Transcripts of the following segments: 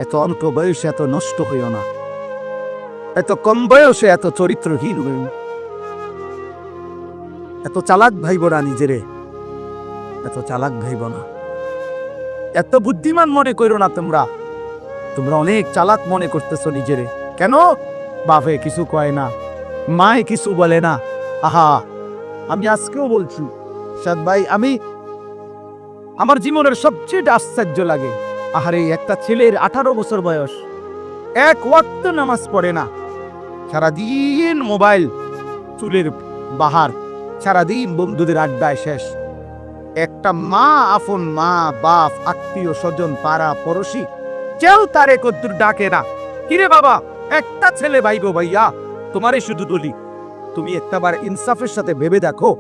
এত অল্প বয়সে এত নষ্ট হইও না, এত কম বয়সে এত চরিত্রহীন হইও না, এত চালাক ভাইব না নিজেরে, এত চালাক ভাইব না, এত বুদ্ধিমান মনে করো না। তোমরা তোমরা অনেক চালাক মনে করতেছো নিজেরে। কেন? বাপে কিছু কয় না, মায়ে কিছু বলে না। আহা, আমি আজকেও বলছি সাদ ভাই, আমি আমার জীবনের সবচেয়ে আশ্চর্য লাগে, আহারে একটা ছেলের 18 বছর বয়স, এক ওয়াক্ত নামাজ পড়ে না, সারাদিন মোবাইল, চুলের বাহার, সারাদিন বন্ধুদের আড্ডায় শেষ। একটা মা, আপন মা, বাপ, আত্মীয় স্বজন, পাড়া পড়োশি, কেউ তারে কদ্দুর ডাকে না। কিরে বাবা, একটা ছেলে ভাইবো ভাইয়া, তোমারে শুধু বলি, তুমি একটাবার ইনসাফের সাথে ভেবে দেখো,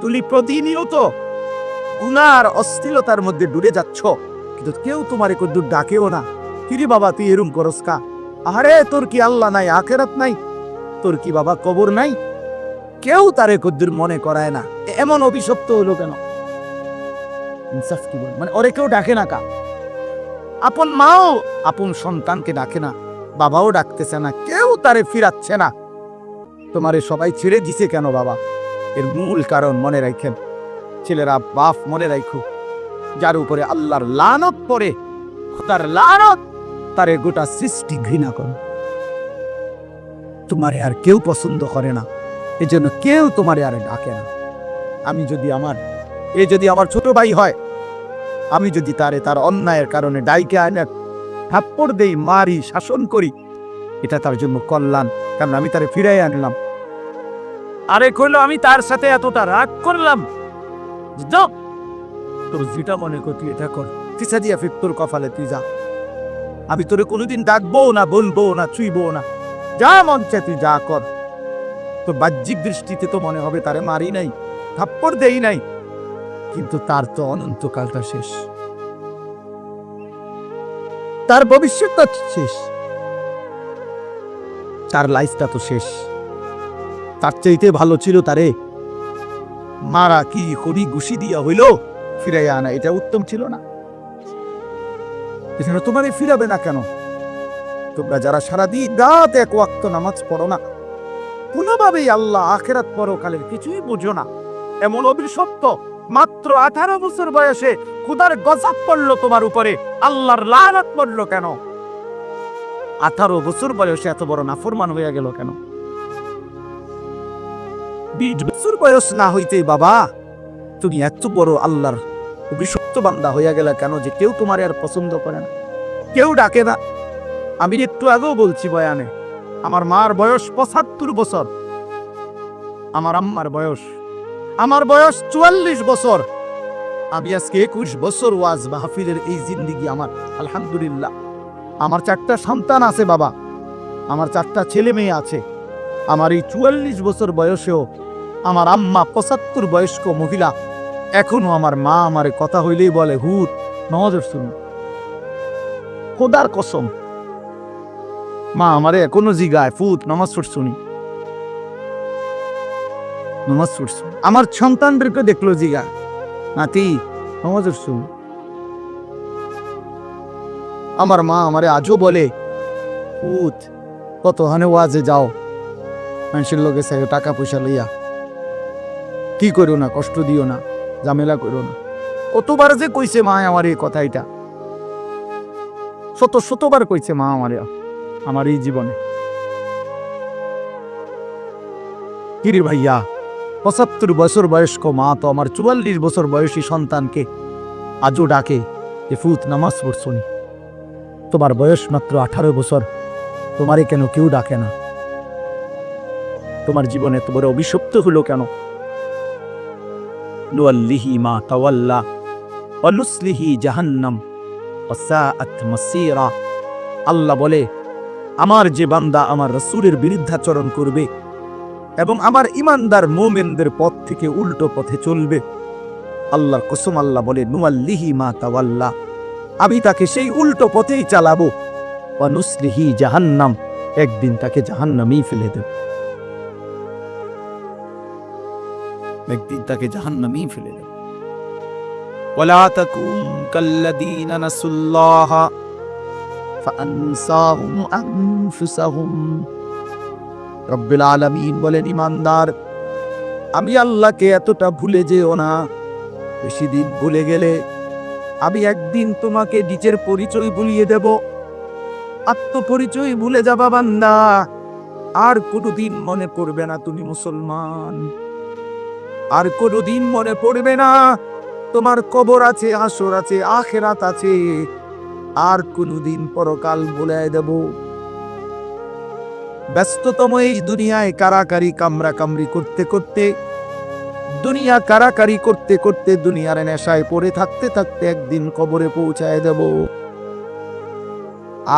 তুমি প্রতিনিয়ত গুনার অশ্লীলতার মধ্যে ডুবে যাচ্ছ, কিন্তু কেউ তোমারে কদ্দুর ডাকেও না। কিরে বাবা, তুই এরম করস কা? আরে তোর কি আল্লাহ নাই, আখেরাত নাই? তোর কি বাবা কবর নাই? কেউ তারে কদ্দুর মনে করায় না। এমন অভিশপ্ত হলো কেন? ইনসাফ কি বল, মানে ওরে কেউ ডাকে না কা? আপন মাও আপন সন্তানকে ডাকে না, বাবাও ডাকতেছে না, কেউ তারে ফিরাচ্ছে না। তোমারে সবাই ছেড়ে দিছে কেন বাবা? এর মূল কারণ মনে রাখেন ছেলেরা, বাপ মনে রাখো, যার উপরে আল্লাহর লানত পড়ে, খোদার লানত, তারে গোটা সৃষ্টি ঘৃণা করে। তোমারে আর কেউ পছন্দ করে না, এজন্য কেউ তোমারে আর ডাকে না। আমি যদি আমার ছোট ভাই হয়, আমি যদি তার অন্যায়ের কারণে ডাইকে আনে থাপ্পড় দেই, মারি, শাসন করি, এটা তার জন্য কল্যাণ, কারণ আমি তারে ফিরাই আনলাম। আরে কইলো আমি তার সাথে এতটা রাগ করলাম, তোর যেটা মনে কর তুই এটা কর, ফিসা দিয়া ফির তোর কপালে তুই যা। আমি তোরে কোনোদিন ডাকবো না, বলবো না, ছুঁইবো না, যা মন চায় তুই যা কর। তো বাহ্যিক দৃষ্টিতে তো মনে হবে তারে মারি নাই, থাপ্পড় দেই নাই, কিন্তু তার তো অনন্তকালটা শেষ, তার ভবিষ্যৎটা শেষ, তার লাইফটা তো শেষ। তার চাইতে ভালো ছিল তারে মারা, কি হরি ঘুষি দিয়া হইল, ফিরাইয়া আনা, এটা উত্তম ছিল না? এখানে তোমারে ফিরাবে না কেন? তোমরা যারা সারাদিন রাত এক ওয়াক্ত নামাজ পড়ো না, কোনোভাবেই আল্লাহ আখেরাত পরকালের কিছুই বুঝো না, এমন অভিশপ্ত, মাত্র 18 বছর বয়সে খোদার গজব পড়লো তোমার উপরে, আল্লাহর লানত পড়লো কেন? 18 বছর বয়সে এত বড় নাফরমান হয়ে গেল কেন? 20 বছর বয়স না হইতে বাবা তুমি এত বড় আল্লাহর অভিশপ্ত বান্দা হইয়া গেল কেন, যে কেউ তোমার আর পছন্দ করে না, কেউ ডাকে না? আমি একটু আগেও বলছি বয়ানে, আমার মার বয়স 75 বছর, আমার আম্মার বয়স, আমার বয়স 44 বছর। আমি আজকে 21 বছর ওয়াজ মাহফিলের এই জিন্দিগি আমার, আলহামদুলিল্লাহ। আমার 4টা সন্তান আছে বাবা, আমার 4টা ছেলে মেয়ে আছে। আমার এই 44 বছর বয়সেও আমার আম্মা 75 বয়স্ক মহিলা, এখনো আমার মা আমারে কথা হইলেই বলে, হুত নজর শুন, খোদার কসম মা আমারে এখনো জিগায়, ফুত নামাজ পড়ছুনি, নামাজ পড়ছু। আমার সন্তানদেরকে দেখলো জিগা, নাতি নামাজ পড়ছু। আমার মা আমারে আজও বলে, ফুত কত হানে ওয়াজে যাও, মানুষের লোকে টাকা পয়সা লইয়া, কি করো না, কষ্ট দিও না, ঝামেলা করো না। কতবার যে কইছে মা আমার এই কথাটা, শতবার কইছে মা আমারে আমার এই জীবনে। কিরে ভাইয়া, 75 বছর বয়স্ক মা তো আমার 44 বছর বয়সী সন্তানকে আজও ডাকে যে ফুত নামাজ পড়ছনি। তোমার বয়স মাত্র 18 বছর, তোমারে কেন কেউ ডাকে না? তোমার জীবনে তো বড় অভিশপ্ত হলো কেন? নুয়াল্লিহি মা তাওয়াল্লা ওয়া নুসলিহি জাহান্নাম ওয়া সাআত মাসীরা। আল্লাহ বলে, আমার যে বান্দা আমার রাসূলের বিরুদ্ধাচরণ করবে এবং আমার ঈমানদার মুমিনদের পথ থেকে উল্টো পথে চলবে, আল্লাহর কসম আল্লাহ বলে, নুয়াল্লিহি মা তাওয়াল্লা, আমি তাকে সেই উল্টো পথেই চালাবো, ওয়া নুসলিহি জাহান্নাম, একদিন তাকে জাহান্নামেই ফেলে দেব, একদিন তাকে জাহান্নামেই ফেলে দেব। ওয়ালা তাকুন কাল্লাযীনা নাসুল্লাহ ফাআনসাহুম আনফুসাহুম। রব্বুল আলামিন বলেন, ইমানদার, আমি আল্লাহকে এতটা ভুলে যেও না। বেশি দিন ভুলে গেলে আমি একদিন তোমাকে নিজের পরিচয় ভুলিয়ে দেব। আত্মপরিচয় ভুলে যাবা বান্দা, আর কোনোদিন মনে পড়বে না তুমি মুসলমান। আর কোনোদিন মনে পড়বে না তোমার কবর আছে, হাসর আছে, আখিরাত আছে। আর কোনোদিন পরকাল ভুলে দেব। ব্যস্ততম এই দুনিয়ায় কারাকারি কামরা কামরি করতে করতে, দুনিয়া কারাকারি করতে করতে, দুনিয়ার নেশায় পড়ে থাকতে থাকতে একদিন কবরে পৌঁছায় দেব,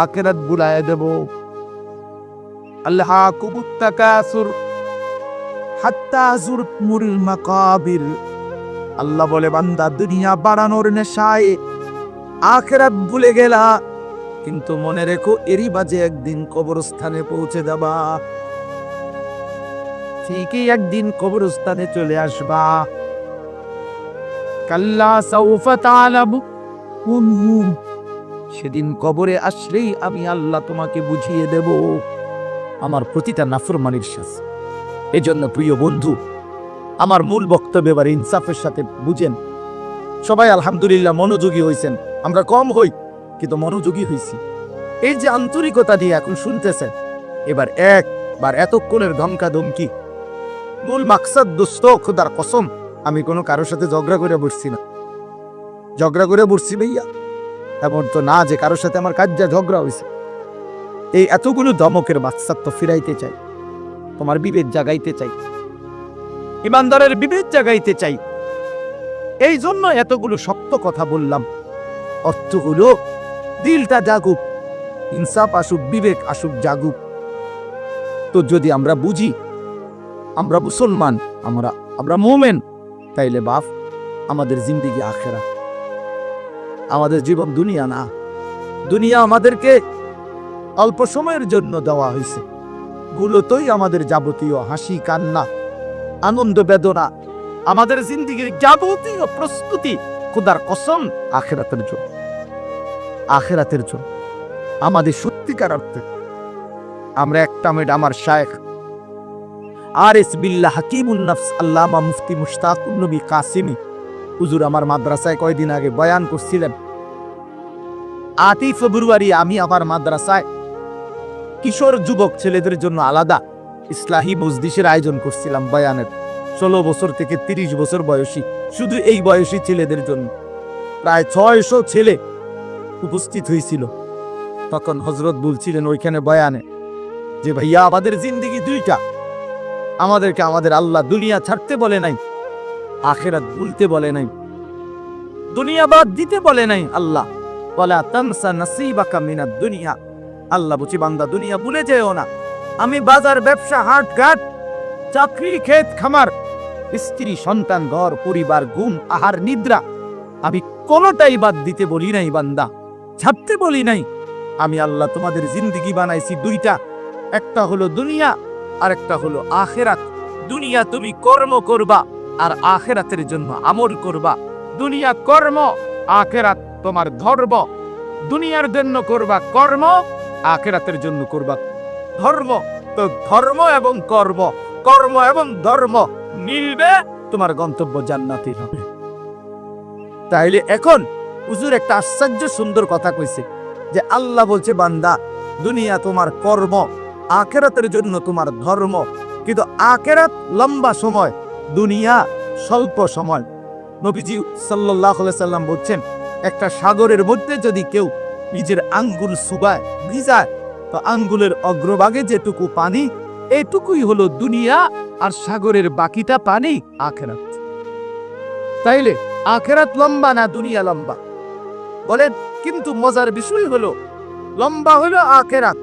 আখিরাত ভুলায় দেব। আল্লাহাকুমুত তাকাসুর হাত্তা যুরতুমুল মাকাবির। আল্লাহ বলে, বান্দা, দুনিয়া বাড়ানোর নেশায় আখিরাত ভুলে গেলা, কিন্তু মনে রেখো এরই বাজে একদিন কবরস্থানে পৌঁছে যাবা। ঠিকই একদিন কবরস্থানে চলে আসবা। কাল্লা সাউফা তা'লামুন। সেদিন কবরে আসলেই আমি আল্লাহ তোমাকে বুঝিয়ে দেব আমার প্রতিটা নাফরমানির শাস্তি। এজন্য প্রিয় বন্ধু, আমার মূল বক্তব্য এবার ইনসাফের সাথে বুঝেন। সবাই আলহামদুলিল্লাহ মনোযোগী হয়েছেন। আমরা কম হই, কিন্তু মনোযোগী হয়েছি। এই যে আন্তরিকতা দিয়ে এখন শুনতেছেন, এবার একবার এতক্ষণের ধমকা ধমকি, মূল মাকসাদ, দোস্ত খোদার কসম, আমি কোনো কারোর সাথে ঝগড়া করে বসছি না। ঝগড়া করে বসছি ভাইয়া এমন তো না যে কারোর সাথে আমার কাজ যা ঝগড়া হয়েছে। এই এতগুলো ধমকের বাচ্চাত্ব ফিরাইতে চাই, তোমার বিবেক জাগাইতে চাই, ইমানদারের বিবেক জাগাইতে চাই। এই জন্য এতগুলো শক্ত কথা বললাম। অর্থ হলো দিলটা জাগুক, ইনসাফ আসুক, বিবেক আসুক, জাগুক। তো যদি আমরা বুঝি আমরা মুসলমান, আমরা মোমেন, তাইলে বাপ আমাদের জিন্দেগি আখেরা, আমাদের জীবন দুনিয়া না। দুনিয়া আমাদেরকে অল্প সময়ের জন্য দেওয়া হয়েছে। মূলতই আমাদের যাবতীয় হাসি কান্না, আনন্দ বেদনা, আমাদের জিন্দেগির যাবতীয় প্রস্তুতি খোদার কসম আখেরাতের জন্য। আখেরাতের জন্য আমাদের সত্যিকার অর্থে আমরা একটা মেড আমার শায়েখ আরিস বিল্লাহ হাকিমুন নফস আল্লামা মুফতি মুশতাকুন নবী কাসিমি হুজুর আমার মাদ্রাসায় কয়েকদিন আগে বয়ান করছিলেন। 8 ফেব্রুয়ারি আমি আমার মাদ্রাসায় কিশোর যুবক ছেলেদের জন্য আলাদা ইসলাহি মজলিসের আয়োজন করছিলাম বয়ানের। 16 বছর থেকে 30 বছর বয়সী, শুধু এই বয়সী ছেলেদের জন্য প্রায় 600 ছেলে উপস্থিত হয়েছিল। তখন হযরত বলছিলেন ওইখানে বয়ানে যে, ভাইয়া, আমাদের জিন্দেগি দুইটা। আমাদেরকে আমাদের আল্লাহ দুনিয়া ছাড়তে বলে নাই, আখিরাত ভুলতে বলে নাই, দুনিয়া বাদ দিতে বলে নাই। আল্লাহ ওয়ালা তানসা নাসিবাকা মিনাদ দুনিয়া। আল্লাহ বলছি, বান্দা, দুনিয়া ভুলে যেও না। আমি বাজার, ব্যবসা, হাট ঘাট, চাকরি, ক্ষেত খামার, স্ত্রী, সন্তান, ঘর পরিবার, ঘুম, আহার, নিদ্রা, আমি কোনোটাই বাদ দিতে বলি নাই বান্দা, ছাড়তে বলি নাই। আমি আল্লাহ তোমাদের জিন্দেগি বানাইছি দুইটা, একটা হলো দুনিয়া আর একটা হলো আখিরাত। দুনিয়া তুমি কর্ম করবা আর আখিরাতের জন্য আমল করবা। দুনিয়া কর্ম, আখিরাত তোমার ধর্ম। দুনিয়ার জন্য করবা কর্ম, আখিরাতের জন্য করবা ধর্ম। তো ধর্ম এবং কর্ম, কর্ম এবং ধর্ম মিলবে, তোমার গন্তব্য জান্নাতই হবে। তাইলে এখন হুজুর একটা আশ্চর্য সুন্দর কথা কইছে যে আল্লাহ বলছে, বান্দা, দুনিয়া তোমার কর্ম, আখিরাতের জন্য তোমার ধর্ম। কিন্তু আখিরাত লম্বা সময়, দুনিয়া স্বল্প সময়। নবীজি সাল্লাল্লাহু আলাইহি সাল্লাম বলছেন, একটা সাগরের মধ্যে যদি কেউ নিজের আঙ্গুল সুবায় ভিজায়, তো আঙ্গুলের অগ্রভাগে যেটুকু পানি, এইটুকুই হলো দুনিয়া, আর সাগরের বাকিটা পানি আখিরাত। তাইলে আখিরাত লম্বা না দুনিয়া লম্বা? বলেন। কিন্তু মজার বিষয় হলো, লম্বা হলো আখিরাত,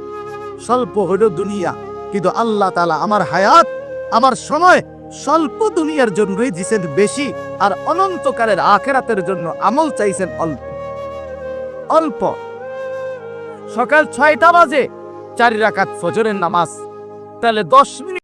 স্বল্প হলো দুনিয়া। কিন্তু আল্লাহ তাআলা আমার হায়াত, আমার সময় স্বল্প দুনিয়ার জন্যই দিয়েছেন বেশি, আর অনন্তকালের আখিরাতের জন্য আমল চাইছেন অল্প অল্প। সকাল 6টা বাজে 4 রাকাত ফজরের নামাজ, তাহলে 10 মিনিট